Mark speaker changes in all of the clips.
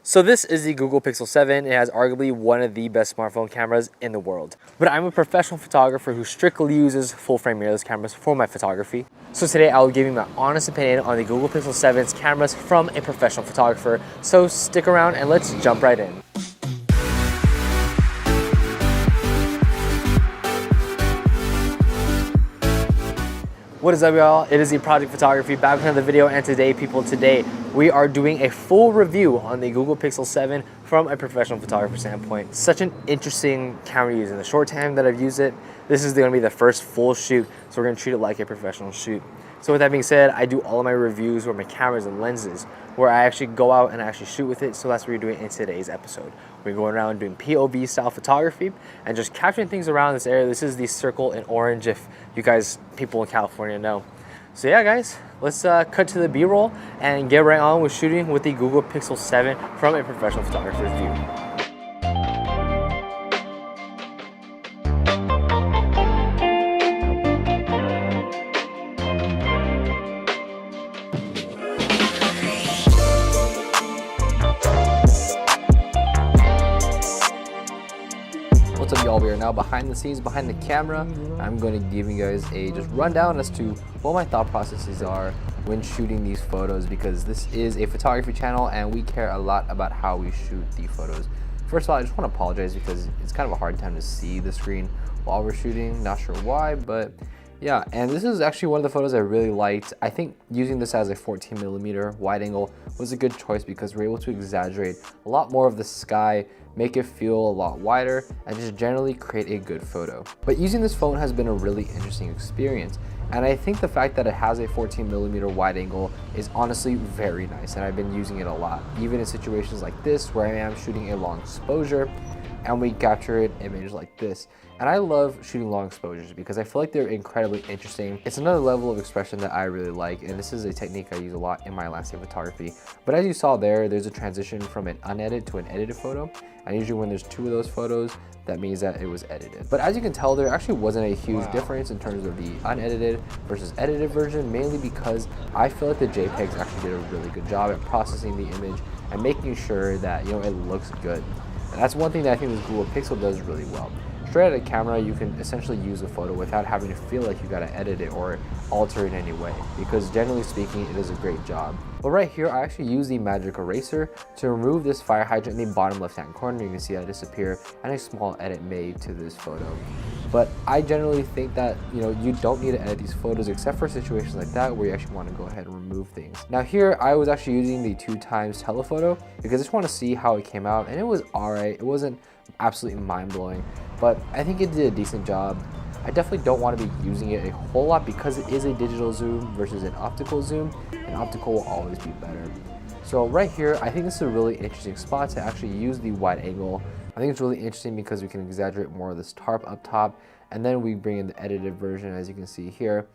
Speaker 1: So this is the Google Pixel 7. It has arguably one of the best smartphone cameras in the world. But I'm a professional photographer who strictly uses full-frame mirrorless cameras for my photography. So today I will give you my honest opinion on the Google Pixel 7's cameras from a professional photographer. So stick around and let's jump right in. What is up, y'all? It is the Project Photography back with another video, and today we are doing a full review on the Google Pixel 7 from a professional photographer standpoint. Such an interesting camera to use. In the short time that I've used it, this is going to be the first full shoot, so we're going to treat it like a professional shoot. So with that being said, I do all of my reviews with my cameras and lenses, where I actually go out and actually shoot with it. So that's what we're doing in today's episode. We're going around doing POV style photography and just capturing things around this area. This is the circle in orange, if you guys, people in California, know. So yeah, guys, let's cut to the B-roll and get right on with shooting with the Google Pixel 7 from a professional photographer's view. What's up, y'all? We are now behind the scenes, behind the camera. I'm going to give you guys a just rundown as to what my thought processes are when shooting these photos, because this is a photography channel and we care a lot about how we shoot the photos. First of all, I just want to apologize because it's kind of a hard time to see the screen while we're shooting. Not sure why, but yeah. And this is actually one of the photos I really liked. I think using this as a 14mm wide angle was a good choice because we're able to exaggerate a lot more of the sky, make it feel a lot wider, and just generally create a good photo. But using this phone has been a really interesting experience. And I think the fact that it has a 14mm wide angle is honestly very nice, and I've been using it a lot, even in situations like this where I am shooting a long exposure and we capture it images like this. And I love shooting long exposures because I feel like they're incredibly interesting. It's another level of expression that I really like, and this is a technique I use a lot in my landscape photography. But as you saw there's a transition from an unedited to an edited photo, and usually when there's two of those photos, that means that it was edited. But as you can tell, there actually wasn't a huge difference in terms of the unedited versus edited version, mainly because I feel like the JPEGs actually did a really good job at processing the image and making sure that, you know, it looks good. And that's one thing that I think this Google Pixel does really well. Straight out of camera, you can essentially use a photo without having to feel like you gotta edit it or alter it in any way, because generally speaking, it does a great job. But right here, I actually use the magic eraser to remove this fire hydrant in the bottom left-hand corner. You can see that disappear, and a small edit made to this photo. But I generally think that, you know, you don't need to edit these photos except for situations like that where you actually want to go ahead and remove things. Now here, I was actually using the 2x telephoto because I just want to see how it came out, and it was alright. It wasn't absolutely mind-blowing, but I think it did a decent job. I definitely don't want to be using it a whole lot because it is a digital zoom versus an optical zoom, and optical will always be better. So right here, I think this is a really interesting spot to actually use the wide angle. I think it's really interesting because we can exaggerate more of this tarp up top, and then we bring in the edited version, as you can see here.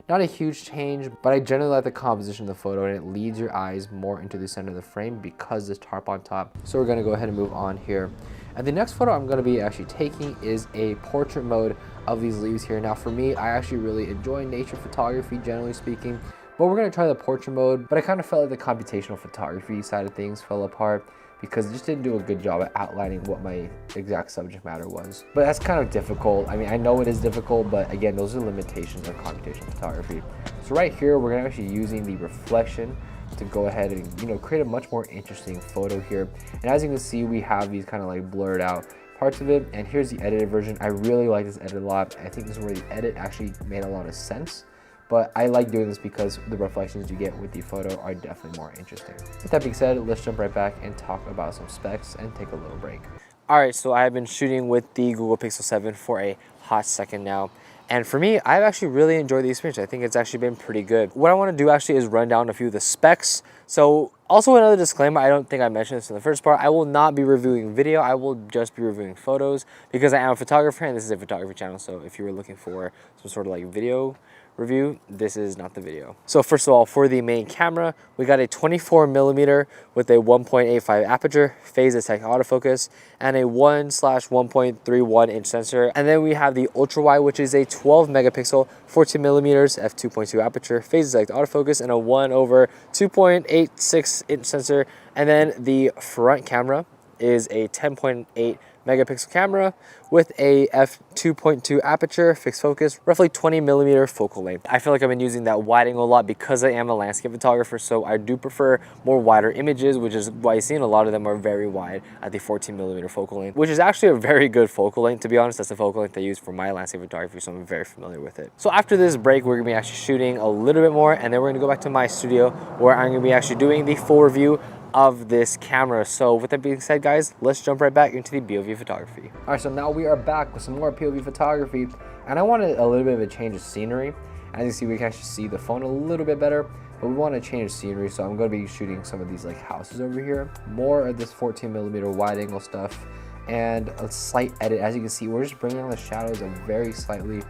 Speaker 1: Not a huge change, but I generally like the composition of the photo, and it leads your eyes more into the center of the frame because there's tarp on top. So we're going to go ahead and move on here. And the next photo I'm going to be actually taking is a portrait mode of these leaves here. Now for me, I actually really enjoy nature photography, generally speaking, but we're going to try the portrait mode. But I kind of felt like the computational photography side of things fell apart because it just didn't do a good job at outlining what my exact subject matter was. But that's kind of difficult. I mean, I know it is difficult, but again, those are limitations of computational photography. So right here, we're going to actually using the reflection to go ahead and, you know, create a much more interesting photo here. And as you can see, we have these kind of like blurred out parts of it, and here's the edited version. I really like this edit a lot. I think this is where the edit actually made a lot of sense, but I like doing this because the reflections you get with the photo are definitely more interesting. With that being said, let's jump right back and talk about some specs and take a little break. All right, so I have been shooting with the Google Pixel 7 for a hot second now. And for me, I've actually really enjoyed the experience. I think it's actually been pretty good. What I want to do actually is run down a few of the specs. So also another disclaimer, I don't think I mentioned this in the first part, I will not be reviewing video, I will just be reviewing photos because I am a photographer and this is a photography channel. So if you were looking for some sort of like video review, this is not the video. So first of all, for the main camera, we got a 24mm with a 1.85 aperture, phase detect autofocus, and a 1/1.31 inch sensor. And then we have the ultra wide, which is a 12 megapixel, 14mm f2.2 aperture, phase detect autofocus, and a 1/2.86 inch sensor. And then the front camera is a 10.8 megapixel camera with a f2.2 aperture, fixed focus, roughly 20mm focal length. I feel like I've been using that wide angle a lot because I am a landscape photographer, so I do prefer more wider images, which is why you see a lot of them are very wide at the 14mm focal length, which is actually a very good focal length, to be honest. That's the focal length I use for my landscape photography, so I'm very familiar with it. So after this break, we're gonna be actually shooting a little bit more, and then we're gonna go back to my studio where I'm gonna be actually doing the full review of this camera. So with that being said, guys, let's jump right back into the POV photography. All right, so now we are back with some more POV photography, and I wanted a little bit of a change of scenery. As you see, we can actually see the phone a little bit better, but we want to change scenery, so I'm going to be shooting some of these like houses over here, more of this 14mm wide angle stuff, and a slight edit. As you can see, we're just bringing down the shadows very slightly,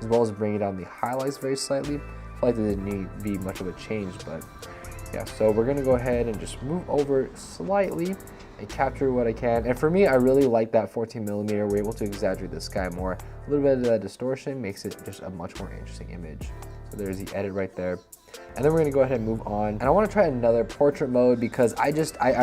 Speaker 1: as well as bringing down the highlights very slightly. I feel like there didn't need to be much of a change, but yeah, so we're gonna go ahead and just move over slightly and capture what I can. And for me, I really like that 14mm. We're able to exaggerate the sky more. A little bit of that distortion makes it just a much more interesting image. So there's the edit right there. And then we're gonna go ahead and move on. And I wanna try another portrait mode because I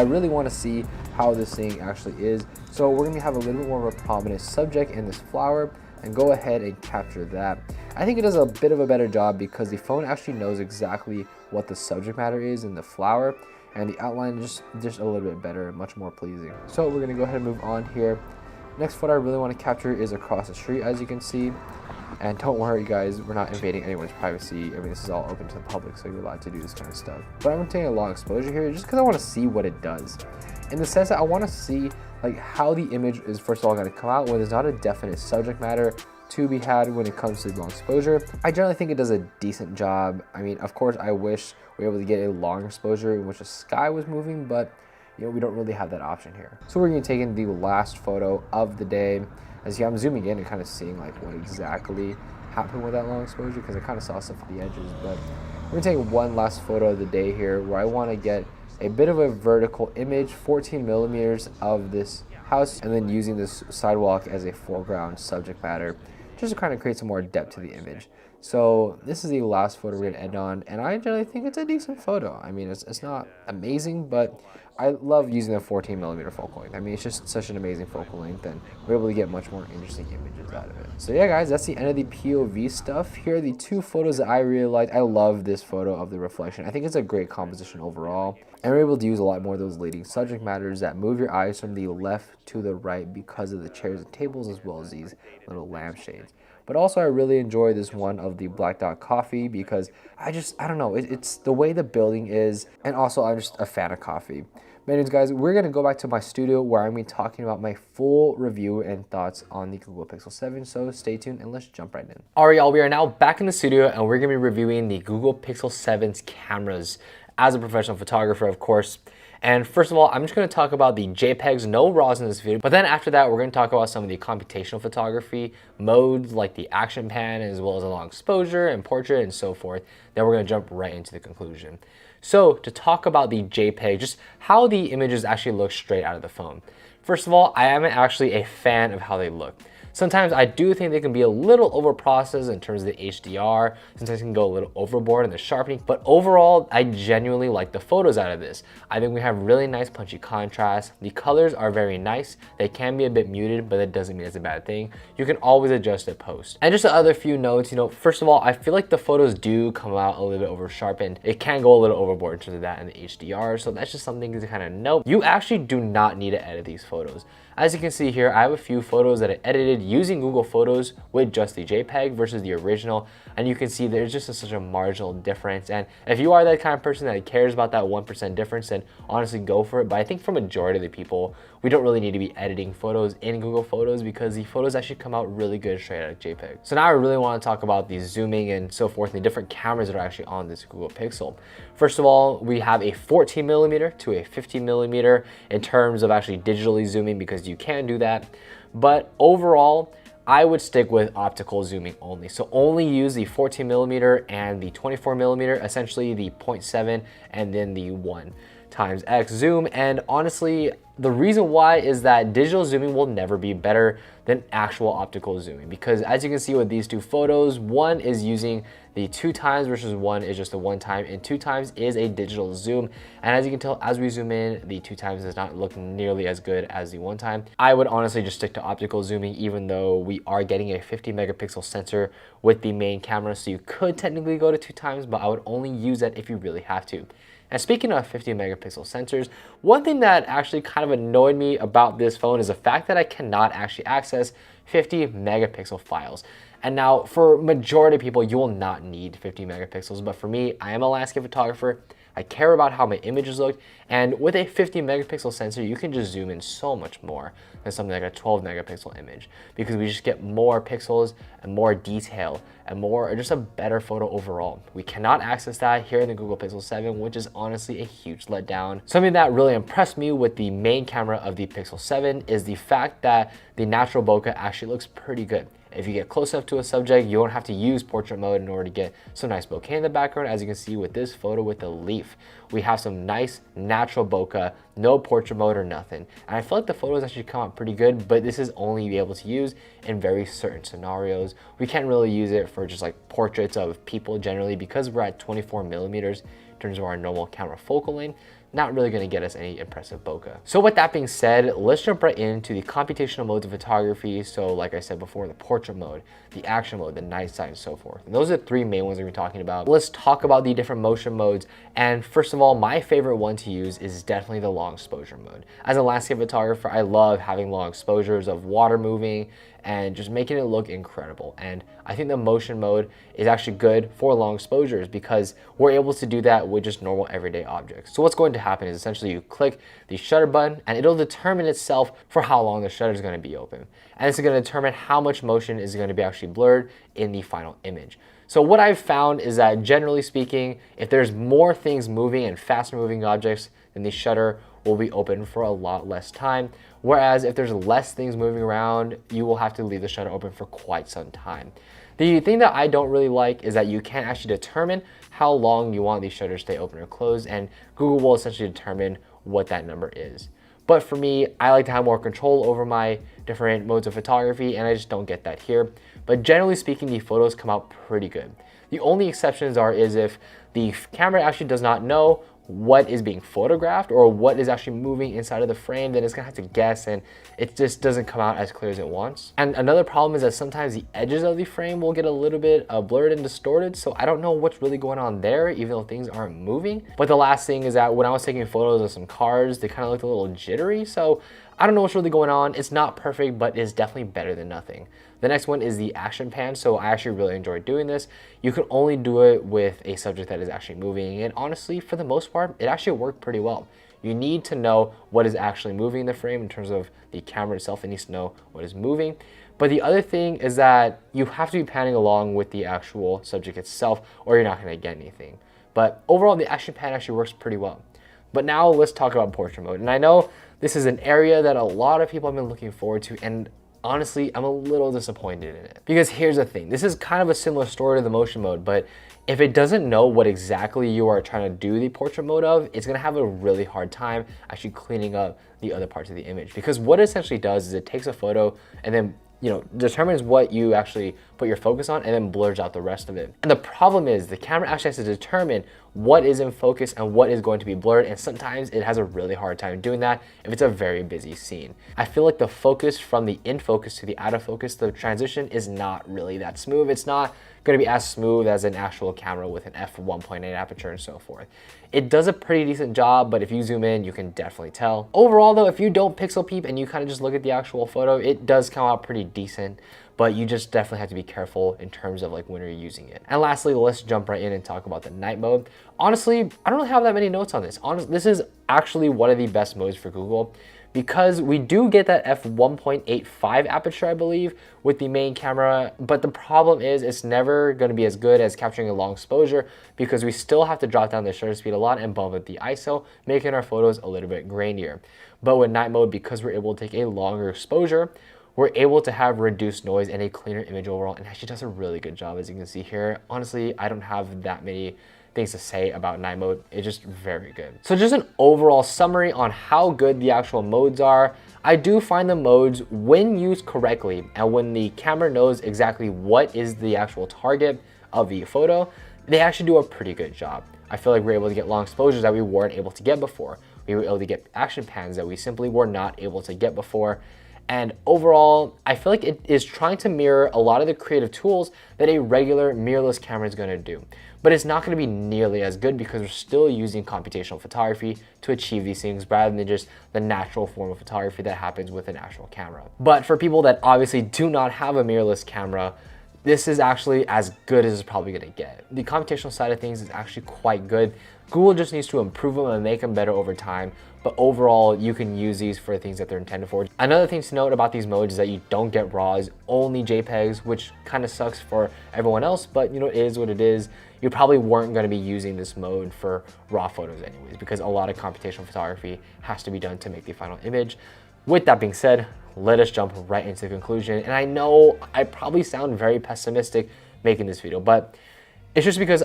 Speaker 1: really wanna see how this thing actually is. So we're gonna have a little bit more of a prominent subject in this flower and go ahead and capture that. I think it does a bit of a better job because the phone actually knows exactly what the subject matter is in the flower, and the outline is just a little bit better, much more pleasing. So we're gonna go ahead and move on here. Next photo I really want to capture is across the street, as you can see. And don't worry guys, we're not invading anyone's privacy. I mean, this is all open to the public, so you're allowed to do this kind of stuff. But I'm taking a long exposure here just because I want to see what it does. In the sense that I want to see like how the image is first of all going to come out when there's not a definite subject matter to be had when it comes to long exposure. I generally think it does a decent job. I mean, of course, I wish we were able to get a long exposure in which the sky was moving, but you know, we don't really have that option here. So we're going to take in the last photo of the day. As you see, I'm zooming in and kind of seeing like what exactly happened with that long exposure because I kind of saw stuff at the edges. But we're going to take one last photo of the day here where I want to get a bit of a vertical image, 14mm of this house, and then using this sidewalk as a foreground subject matter just to kind of create some more depth to the image. So this is the last photo we're gonna end on, and I generally think it's a decent photo. I mean, it's not amazing, but I love using the 14mm focal length. I mean, it's just such an amazing focal length, and we're able to get much more interesting images out of it. So yeah, guys, that's the end of the POV stuff. Here are the two photos that I really liked. I love this photo of the reflection. I think it's a great composition overall. And we're able to use a lot more of those leading subject matters that move your eyes from the left to the right because of the chairs and tables, as well as these little lampshades. But also I really enjoy this one of the Black Dot Coffee because I don't know, it's the way the building is, and also I'm just a fan of coffee. But anyways, guys, we're gonna go back to my studio where I'm gonna be talking about my full review and thoughts on the Google Pixel 7, so stay tuned and let's jump right in. All right, y'all, we are now back in the studio and we're gonna be reviewing the Google Pixel 7's cameras as a professional photographer, of course. And first of all, I'm just going to talk about the JPEGs, no RAWs in this video. But then after that, we're going to talk about some of the computational photography modes like the action pan, as well as a long exposure and portrait and so forth. Then we're going to jump right into the conclusion. So to talk about the JPEG, just how the images actually look straight out of the phone. First of all, I am actually a fan of how they look. Sometimes I do think they can be a little over-processed in terms of the HDR. Sometimes it can go a little overboard in the sharpening. But overall, I genuinely like the photos out of this. I think we have really nice punchy contrast. The colors are very nice. They can be a bit muted, but that doesn't mean it's a bad thing. You can always adjust it post. And just the other few notes, first of all, I feel like the photos do come out a little bit over-sharpened. It can go a little overboard in terms of that in the HDR. So that's just something to kind of note. You actually do not need to edit these photos. As you can see here, I have a few photos that I edited using Google Photos with just the JPEG versus the original. And you can see there's just such a marginal difference. And if you are that kind of person that cares about that 1% difference, then honestly go for it. But I think for majority of the people, we don't really need to be editing photos in Google Photos because the photos actually come out really good straight out of JPEG. So now I really want to talk about the zooming and so forth, and the different cameras that are actually on this Google Pixel. First of all, we have a 14mm to a 15mm in terms of actually digitally zooming because you can do that. But overall, I would stick with optical zooming only. So only use the 14mm and the 24mm, essentially the 0.7 and then the 1x zoom. And honestly, the reason why is that digital zooming will never be better than actual optical zooming, because as you can see with these two photos, one is using the 2x versus one is just a 1x, and 2x is a digital zoom. And as you can tell, as we zoom in, the 2x does not look nearly as good as the 1x. I would honestly just stick to optical zooming, even though we are getting a 50 megapixel sensor with the main camera. So you could technically go to 2x, but I would only use that if you really have to. And speaking of 50 megapixel sensors, one thing that actually kind of annoyed me about this phone is the fact that I cannot actually access 50 megapixel files. And now for majority of people, you will not need 50 megapixels, but for me, I am a landscape photographer. I care about how my images look, and with a 50 megapixel sensor, you can just zoom in so much more than something like a 12 megapixel image, because we just get more pixels and more detail and more, just a better photo overall. We cannot access that here in the Google Pixel 7, which is honestly a huge letdown. Something that really impressed me with the main camera of the Pixel 7 is the fact that the natural bokeh actually looks pretty good. If you get close enough to a subject, you won't have to use portrait mode in order to get some nice bokeh in the background. As you can see with this photo with the leaf, we have some nice natural bokeh, no portrait mode or nothing. And I feel like the photos actually come out pretty good, but this is only be able to use in very certain scenarios. We can't really use it for just like portraits of people generally, because we're at 24mm in terms of our normal camera focal length. Not really going to get us any impressive bokeh. So with that being said, let's jump right into the computational modes of photography. So like I said before, the portrait mode, the action mode, the night sight, and so forth. And those are the three main ones that we're talking about. Let's talk about the different motion modes. And first of all, my favorite one to use is definitely the long exposure mode. As a landscape photographer, I love having long exposures of water moving and just making it look incredible. And I think the motion mode is actually good for long exposures because we're able to do that with just normal everyday objects. So what's going to happen is essentially you click the shutter button and it'll determine itself for how long the shutter is going to be open. And it's going to determine how much motion is going to be actually blurred in the final image. So what I've found is that generally speaking, if there's more things moving and faster moving objects, then the shutter will be open for a lot less time. Whereas if there's less things moving around, you will have to leave the shutter open for quite some time. The thing that I don't really like is that you can't actually determine how long you want these shutters to stay open or closed, and Google will essentially determine what that number is. But for me, I like to have more control over my different modes of photography, and I just don't get that here. But generally speaking, the photos come out pretty good. The only exceptions is if the camera actually does not know what is being photographed or what is actually moving inside of the frame, then it's gonna have to guess, and it just doesn't come out as clear as it wants. And another problem is that sometimes the edges of the frame will get a little bit blurred and distorted, so I don't know what's really going on there, even though things aren't moving. But the last thing is that when I was taking photos of some cars, they kind of looked a little jittery, so I don't know what's really going on. It's not perfect, but it's definitely better than nothing. The next one is the action pan. So I actually really enjoy doing this. You can only do it with a subject that is actually moving. And honestly, for the most part, it actually worked pretty well. You need to know what is actually moving in the frame in terms of the camera itself. It needs to know what is moving. But the other thing is that you have to be panning along with the actual subject itself, or you're not going to get anything. But overall, the action pan actually works pretty well. But now let's talk about portrait mode. And I know this is an area that a lot of people have been looking forward to, and honestly, I'm a little disappointed in it. Because here's the thing, this is kind of a similar story to the motion mode, but if it doesn't know what exactly you are trying to do the portrait mode of, it's gonna have a really hard time actually cleaning up the other parts of the image. Because what it essentially does is it takes a photo and then determines what you actually put your focus on and then blurs out the rest of it. And the problem is the camera actually has to determine what is in focus and what is going to be blurred, and sometimes it has a really hard time doing that if it's a very busy scene. I feel like the focus from the in focus to the out of focus, the transition is not really that smooth. It's not going to be as smooth as an actual camera with an f1.8 aperture and so forth. It does a pretty decent job, but if you zoom in, you can definitely tell. Overall though, if you don't pixel peep and you kind of just look at the actual photo, it does come out pretty decent, but you just definitely have to be careful in terms of like when you're using it. And lastly, let's jump right in and talk about the night mode. Honestly, I don't really have that many notes on this. Honestly, this is actually one of the best modes for Google, because we do get that f1.85 aperture, I believe, with the main camera. But the problem is it's never going to be as good as capturing a long exposure, because we still have to drop down the shutter speed a lot and bump up the ISO, making our photos a little bit grainier. But with night mode, because we're able to take a longer exposure,
Speaker 2: we're able to have reduced noise and a cleaner image overall, and actually does a really good job, as you can see here. Honestly, I don't have that many things to say about night mode. It's just very good. So just an overall summary on how good the actual modes are. I do find the modes, when used correctly and when the camera knows exactly what is the actual target of the photo, they actually do a pretty good job. I feel like we're able to get long exposures that we weren't able to get before. We were able to get action pans that we simply were not able to get before. And overall, I feel like it is trying to mirror a lot of the creative tools that a regular mirrorless camera is going to do. But it's not going to be nearly as good because we're still using computational photography to achieve these things rather than just the natural form of photography that happens with an actual camera. But for people that obviously do not have a mirrorless camera, this is actually as good as it's probably going to get. The computational side of things is actually quite good. Google just needs to improve them and make them better over time. But overall, you can use these for the things that they're intended for. Another thing to note about these modes is that you don't get RAWs, only JPEGs, which kind of sucks for everyone else, but you know, it is what it is. You probably weren't going to be using this mode for RAW photos anyways, because a lot of computational photography has to be done to make the final image. With that being said, let us jump right into the conclusion. And I know I probably sound very pessimistic making this video, but it's just because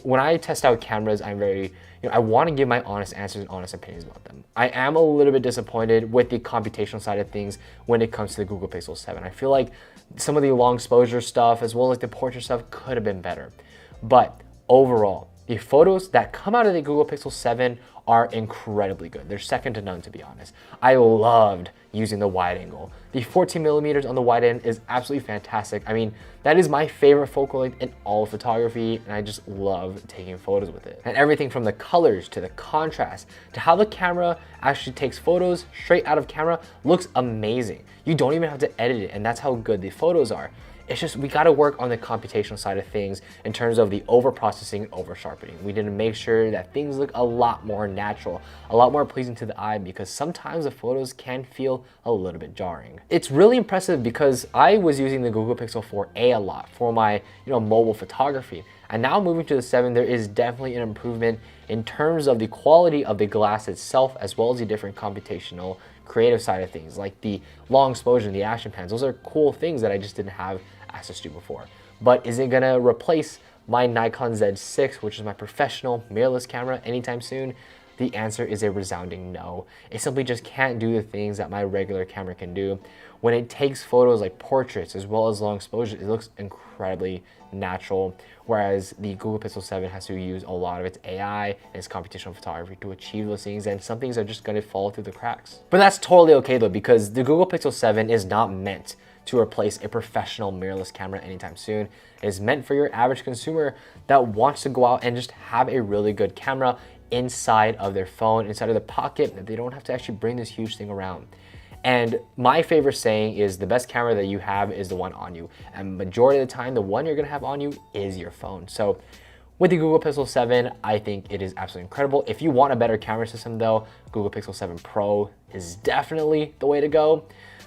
Speaker 2: when I test out cameras, I'm very, I want to give my honest answers and honest opinions about them. I am a little bit disappointed with the computational side of things when it comes to the Google Pixel 7. I feel like some of the long exposure stuff, as well as the portrait stuff, could have been better. But overall, the photos that come out of the Google Pixel 7 are incredibly good. They're second to none, to be honest. I loved using the wide angle. The 14 millimeters on the wide end is absolutely fantastic. I mean, that is my favorite focal length in all of photography, and I just love taking photos with it. And everything from the colors to the contrast to how the camera actually takes photos straight out of camera looks amazing. You don't even have to edit it, and that's how good the photos are. It's just, we gotta work on the computational side of things in terms of the over processing and over sharpening. We need to make sure that things look a lot more natural, a lot more pleasing to the eye, because sometimes the photos can feel a little bit jarring. It's really impressive because I was using the Google Pixel 4a a lot for my mobile photography. And now moving to the 7, there is definitely an improvement in terms of the quality of the glass itself, as well as the different computational creative side of things, like the long exposure and the action pans. Those are cool things that I just didn't have access to before. But is it gonna replace my Nikon Z6, which is my professional mirrorless camera, anytime soon? The answer is a resounding no. It simply just can't do the things that my regular camera can do. When it takes photos like portraits as well as long exposure, it looks incredibly natural, whereas the Google Pixel 7 has to use a lot of its AI and its computational photography to achieve those things, and some things are just going to fall through the cracks. But that's totally okay though, because the Google Pixel 7 is not meant to replace a professional mirrorless camera anytime soon. It is meant for your average consumer that wants to go out and just have a really good camera inside of their phone, inside of their pocket, that they don't have to actually bring this huge thing around. And my favorite saying is the best camera that you have is the one on you. And majority of the time, the one you're gonna have on you is your phone. So with the Google Pixel 7, I think it is absolutely incredible. If you want a better camera system though, Google Pixel 7 Pro is definitely the way to go.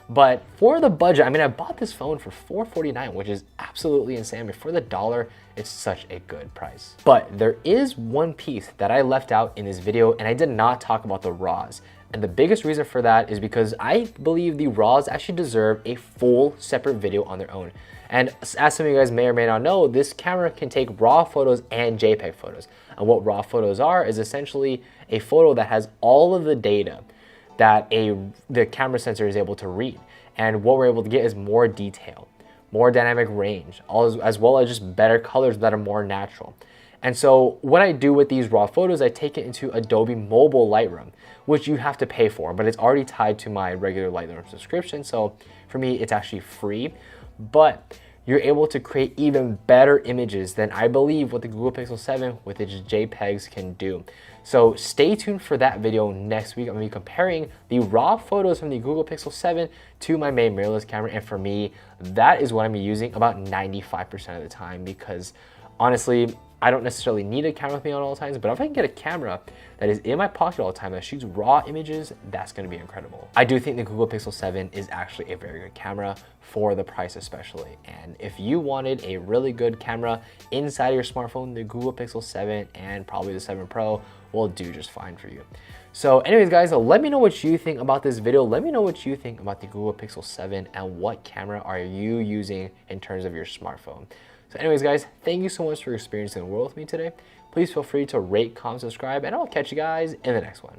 Speaker 2: But for the budget, I mean, I bought this phone for $449, which is absolutely insane. But for the dollar, it's such a good price. But there is one piece that I left out in this video, and I did not talk about the RAWs. And the biggest reason for that is because I believe the RAWs actually deserve a full separate video on their own. And as some of you guys may or may not know, this camera can take RAW photos and JPEG photos. And what RAW photos are is essentially a photo that has all of the data that the camera sensor is able to read. And what we're able to get is more detail, more dynamic range, as well as just better colors that are more natural. And so what I do with these RAW photos, I take it into Adobe Mobile Lightroom, which you have to pay for, but it's already tied to my regular Lightroom subscription. So for me, it's actually free, but you're able to create even better images than I believe what the Google Pixel 7 with its JPEGs can do. So stay tuned for that video next week. I'm gonna be comparing the RAW photos from the Google Pixel 7 to my main mirrorless camera. And for me, that is what I'm using about 95% of the time, because honestly, I don't necessarily need a camera with me on all times, but if I can get a camera that is in my pocket all the time that shoots RAW images, that's gonna be incredible. I do think the Google Pixel 7 is actually a very good camera for the price especially. And if you wanted a really good camera inside of your smartphone, the Google Pixel 7 and probably the 7 Pro will do just fine for you. So anyways, guys, let me know what you think about this video. Let me know what you think about the Google Pixel 7 and what camera are you using in terms of your smartphone. So anyways, guys, thank you so much for experiencing the world with me today. Please feel free to rate, comment, subscribe, and I'll catch you guys in the next one.